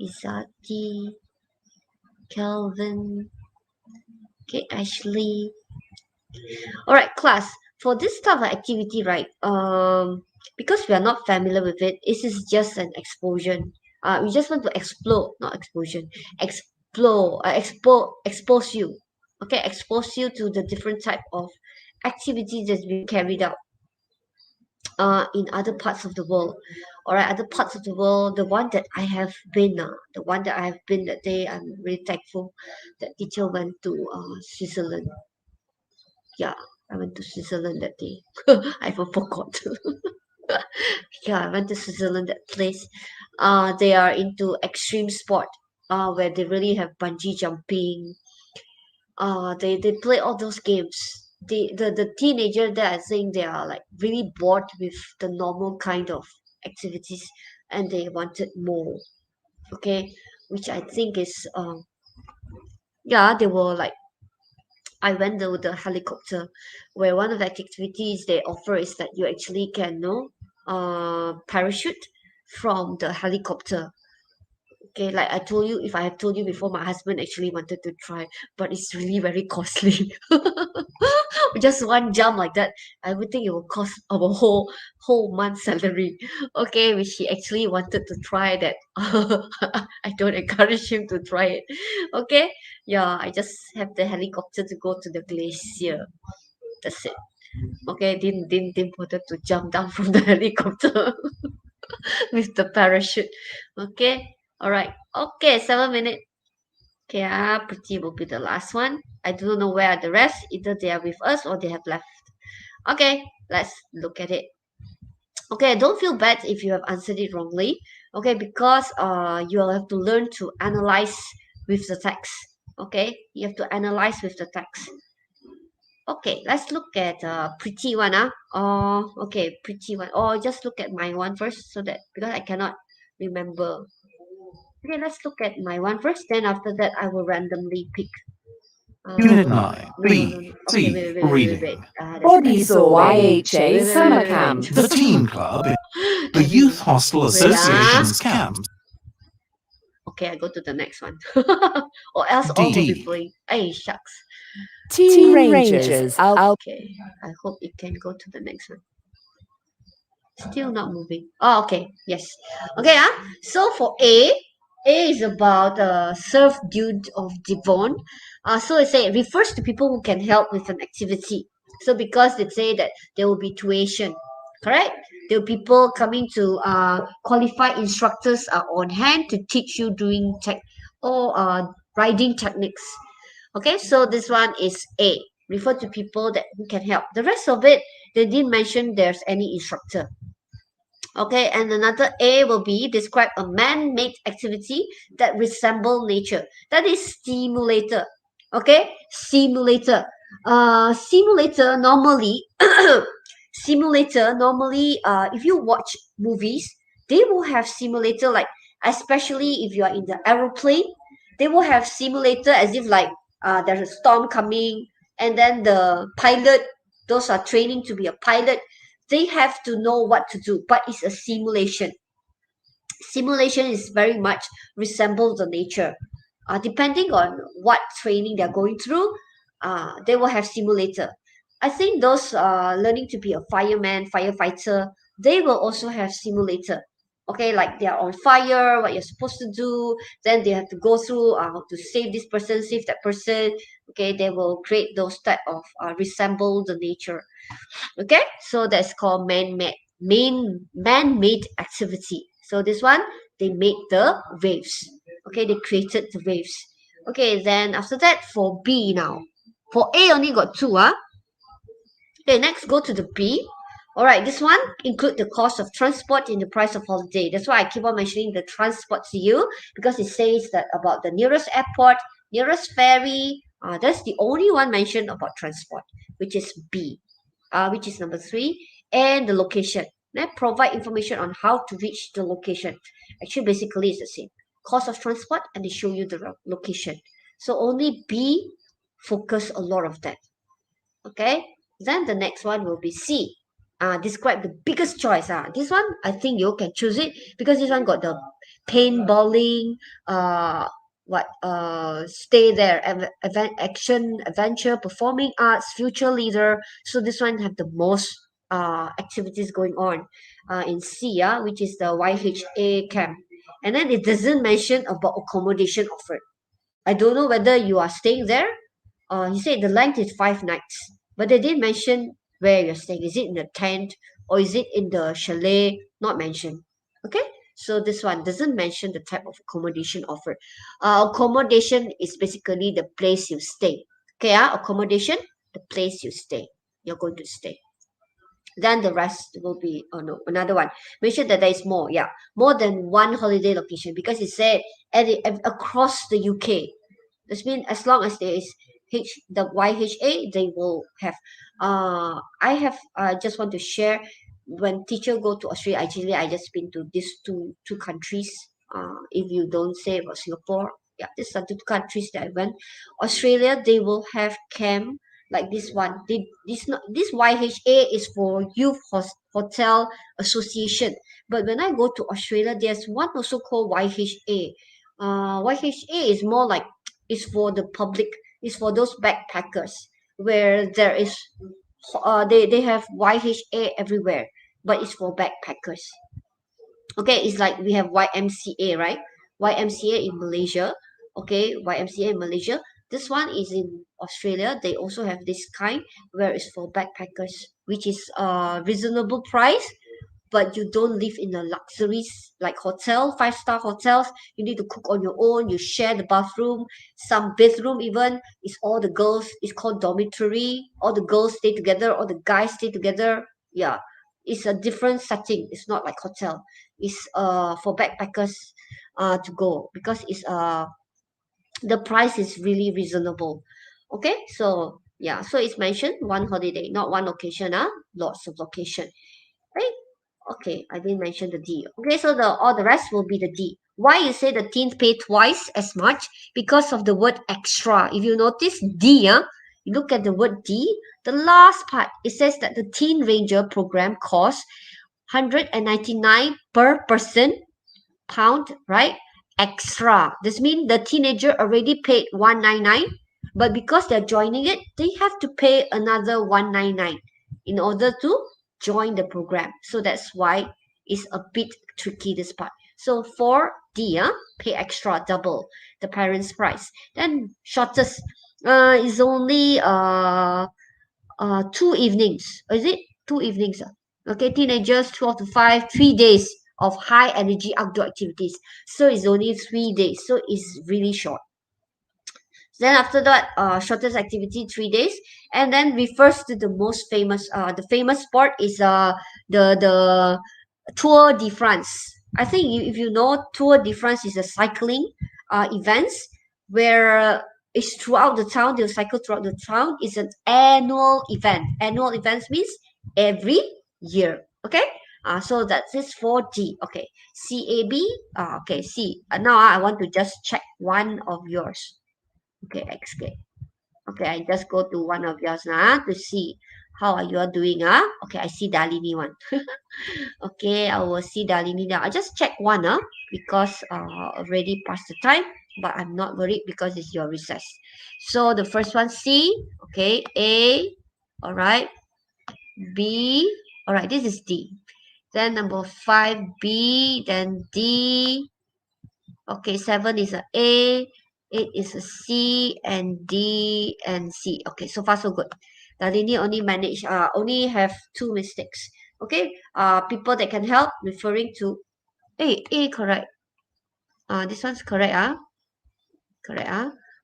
Izati, Kelvin. Okay, Ashley. All right, class. For this type of activity, right? Because we are not familiar with it, this is just an explosion. We just want to explore, not explosion. Expose you. Okay, expose you to the different type of activities that's being carried out in other parts of the world. All right, other parts of the world, the one that I have been that day, I'm really thankful that teacher went to Switzerland. Yeah, I went to Switzerland that day. I even forgot. Yeah, I went to Switzerland, that place. They are into extreme sport, where they really have bungee jumping. They play all those games. The teenager there, I think they are like really bored with the normal kind of activities, and they wanted more. Okay, which I think is yeah, they were like, I went there with the helicopter, where one of the activities they offer is that you actually can parachute from the helicopter. Okay, like I told you, if I have told you before, my husband actually wanted to try, but it's really very costly. Just one jump like that, I would think it will cost our whole month's salary. Okay, which he actually wanted to try that. I don't encourage him to try it. Okay, yeah, I just have the helicopter to go to the glacier. That's it. Okay, didn't bother to jump down from the helicopter with the parachute. Okay, all right. Okay, 7 minutes. Okay, Pretty will be the last one. I don't know where are the rest. Either they are with us or they have left. Okay, let's look at it. Okay, don't feel bad if you have answered it wrongly. Okay, because you will have to learn to analyze with the text. Okay, you have to analyze with the text. Okay, let's look at pretty one. Okay, pretty one. Or just look at my one first, so that because I cannot remember. Okay, let's look at my one first. Then after that, I will randomly pick. Unit No, 9, no, B, no, no. C, Okay, wait. reading. That's Bodies or Wait, YHA summer camp. The Teen Club, the Anyway, Youth Hostel wait, Association's camp. Okay, I go to the next one. Or else all will be D. playing. Hey, shucks. Teen Rangers, Okay, I hope it can go to the next one. Still not moving. Oh, okay. Yes. Okay. So for A is about serve dude of Devon. So it say it refers to people who can help with an activity. So because they say that there will be tuition, correct? There will be people coming to qualified instructors are on hand to teach you doing riding techniques. Okay, so this one is A. Refer to people that who can help. The rest of it, they didn't mention there's any instructor. Okay, and another A will be describe a man-made activity that resemble nature. That is simulator. Okay, simulator. Simulator normally, if you watch movies, they will have simulator like, especially if you are in the aeroplane, they will have simulator as if like there's a storm coming, and then the pilot, those are training to be a pilot, they have to know what to do, but it's a simulation. Simulation is very much resembles the nature. Depending on what training they're going through, they will have simulator. I think those learning to be a fireman, firefighter, they will also have simulator. Okay, like they are on fire, what you're supposed to do, then they have to go through how to save this person, save that person. Okay, they will create those type of resemble the nature. Okay, so that's called man-made activity. So this one, they made the waves. Okay, they created the waves. Okay, then after that, for B now. For A only got two. Okay, next go to the B. All right, this one include the cost of transport in the price of holiday. That's why I keep on mentioning the transport to you, because it says that about the nearest airport, nearest ferry. That's the only one mentioned about transport, which is B, which is number 3, and the location. Then provide information on how to reach the location. Actually, basically, it's the same. Cost of transport, and they show you the location. So only B focus a lot of that. Okay, then the next one will be C. Describe the biggest choice. This one I think you can choose it, because this one got the paintballing, stay there, action, adventure, performing arts, future leader. So this one have the most activities going on in C, which is the YHA camp. And then it doesn't mention about accommodation offered. I don't know whether you are staying there. He said the length is 5 nights, but they didn't mention where you're staying. Is it in the tent or is it in the chalet? Not mentioned. Okay, so this one doesn't mention the type of accommodation offered. Accommodation is basically the place you stay. Okay, accommodation, the place you stay. You're going to stay. Then the rest will be, oh no, another one. Make sure that there is more, more than one holiday location, because it said across the UK. This means as long as there is the YHA, they will have. I have just want to share, when teacher go to Australia, actually I just been to these two countries. If you don't say about Singapore, these are two countries that I went. Australia, they will have camp like this one. This YHA is for Youth Hotel Association. But when I go to Australia, there's one also called YHA. YHA is more like, it's for the public. It's for those backpackers where there is they have YHA everywhere, but it's for backpackers. Okay, it's like we have YMCA, right? YMCA in Malaysia. Okay, YMCA in Malaysia. This one is in Australia. They also have this kind where it's for backpackers, which is reasonable price, but you don't live in the luxuries like hotel, 5-star hotels. You need to cook on your own. You share the bathroom, some bathroom even. It's all the girls. It's called dormitory. All the girls stay together. All the guys stay together. Yeah, it's a different setting. It's not like hotel. It's for backpackers to go, because it's the price is really reasonable. Okay, so yeah, so it's mentioned one holiday, not one location. Lots of location, right? Okay, I didn't mention the D. Okay, so all the rest will be the D. Why you say the teens pay twice as much? Because of the word extra. If you notice D, you look at the word D, the last part, it says that the Teen Ranger program costs 199 per person, pound, right? extra. This means the teenager already paid 199, but because they're joining it, they have to pay another 199 in order to join the program. So that's why it's a bit tricky, this part. So for D, pay extra, double the parents' price. Then shortest is only 2 evenings. Is it 2 evenings? Okay, teenagers 12 to 5, 3 days of high energy outdoor activities. So it's only 3 days. So it's really short. Then after that, shortest activity 3 days, and then refers to the most famous. The famous sport is the Tour de France. I think if you know, Tour de France is a cycling events where it's throughout the town. They'll cycle throughout the town. It's an annual event. Annual events means every year. Okay. So that's it for D. Okay. CAB. Okay. C. Now I want to just check one of yours. Okay, XK. Okay, I just go to one of yours now to see how are you all doing. Okay, I see Dalini one. Okay, I will see Dalini now. I just check one because already past the time, but I'm not worried because it's your recess. So the first one C. Okay, A. All right. B. All right, this is D. Then number 5 B. Then D. Okay, 7 is a A, 8 is a C, and D and C. Okay, so far so good. Dalini only have 2 mistakes. Okay, people that can help referring to A correct. This one's correct. Correct.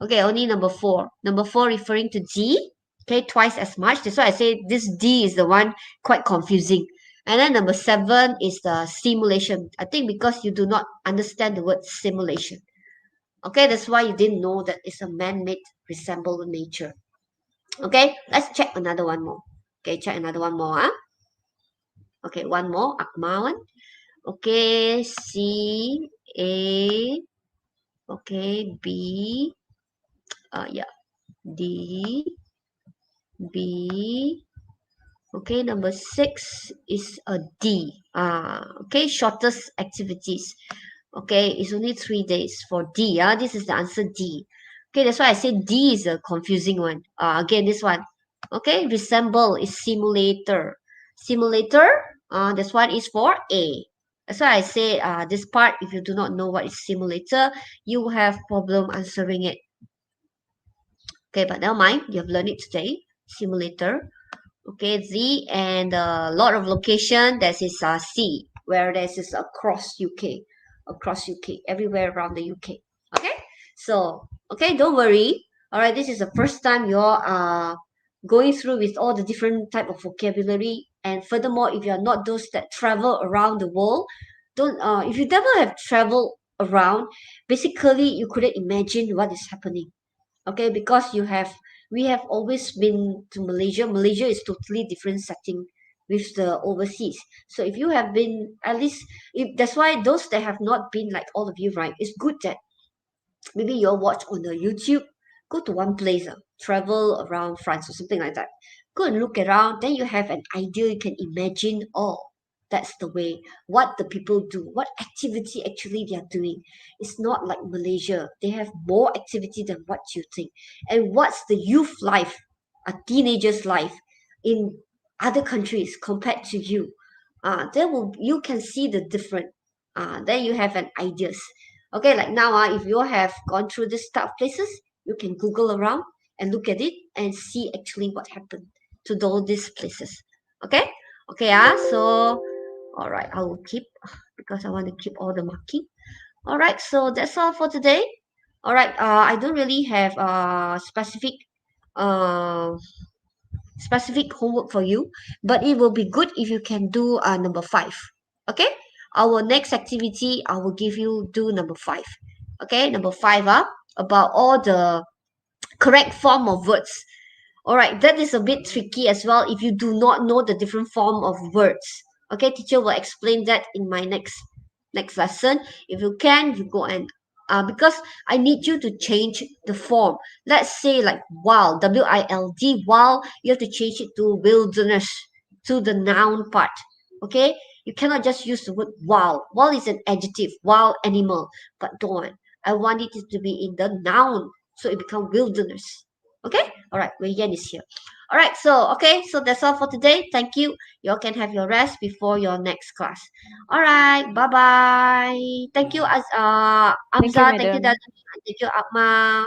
Okay, only number 4. Number 4 referring to D. Okay, twice as much. That's why I say this D is the one quite confusing. And then number 7 is the simulation. I think because you do not understand the word simulation. Okay, that's why you didn't know that it's a man-made resemble nature. Okay, let's check another one more. Okay, check another one more. Okay, one more. Akma one. Okay, C, A. Okay, B. Yeah, D, B. Okay, number 6 is a D. Okay, shortest activities. Okay, it's only 3 days for D. This is the answer D. Okay, that's why I say D is a confusing one. Again, this one. Okay, resemble is simulator. Simulator, this one is for A. That's why I say this part, if you do not know what is simulator, you have problem answering it. Okay, but never mind, you have learned it today. Simulator. Okay, Z, and a lot of location, that is C, where this is across UK, everywhere around the UK. Okay, so, okay, don't worry. All right, this is the first time you're going through with all the different type of vocabulary. And furthermore, if you're not those that travel around the world, if you never have traveled around, basically you couldn't imagine what is happening. Okay, because we have always been to Malaysia. Malaysia is totally different setting with the overseas. So if you have been, at least, that's why those that have not been like all of you, right, it's good that maybe you'll watch on the YouTube, go to one place, travel around France or something like that. Go and look around, then you have an idea, you can imagine, oh, that's the way, what the people do, what activity actually they are doing. It's not like Malaysia. They have more activity than what you think. And what's the youth life, a teenager's life in other countries compared to you? You can see the difference. Then you have an ideas. Okay, like now, if you have gone through this type of places, you can Google around and look at it and see actually what happened to all these places. Okay, so all right, I will keep because I want to keep all the marking. All right, so that's all for today. All right, I don't really have specific homework for you, but it will be good if you can do number 5. Okay, our next activity, I will give you do number 5. Okay, number 5 about all the correct form of words. All right, that is a bit tricky as well if you do not know the different form of words. Okay, teacher will explain that in my next lesson. If you can, you go and because I need you to change the form. Let's say like wild, W-I-L-D, wild, you have to change it to wilderness, to the noun part. Okay, You cannot just use the word wild. Wild is an adjective, wild animal. But don't. I want it to be in the noun. So it becomes wilderness. Okay? Alright, Wei is here. Alright, so that's all for today. Thank you. You all can have your rest before your next class. Alright, bye-bye. Thank you, Thank you, Amza. Thank you, madam. Dadan. Thank you, Akma,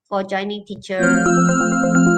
for joining teacher.